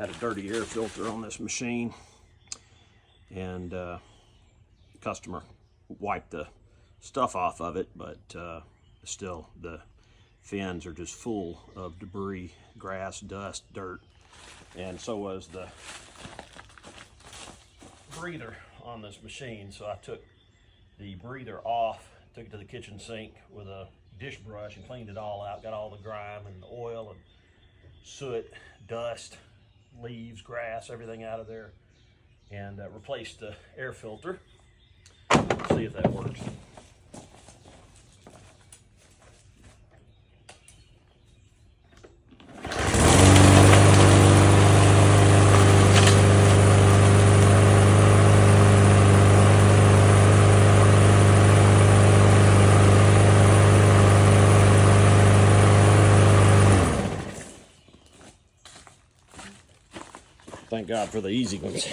had a dirty air filter on this machine, and the customer wiped the stuff off of it, but still the fins are just full of debris, grass, dust, dirt, and so was the breather on this machine. So I took the breather off, took it to the kitchen sink with a dish brush and cleaned it all out, got all the grime and the oil and soot, dust, leaves, grass, everything out of there, and replaced the air filter. Let's see if that works. Thank God for the easy ones.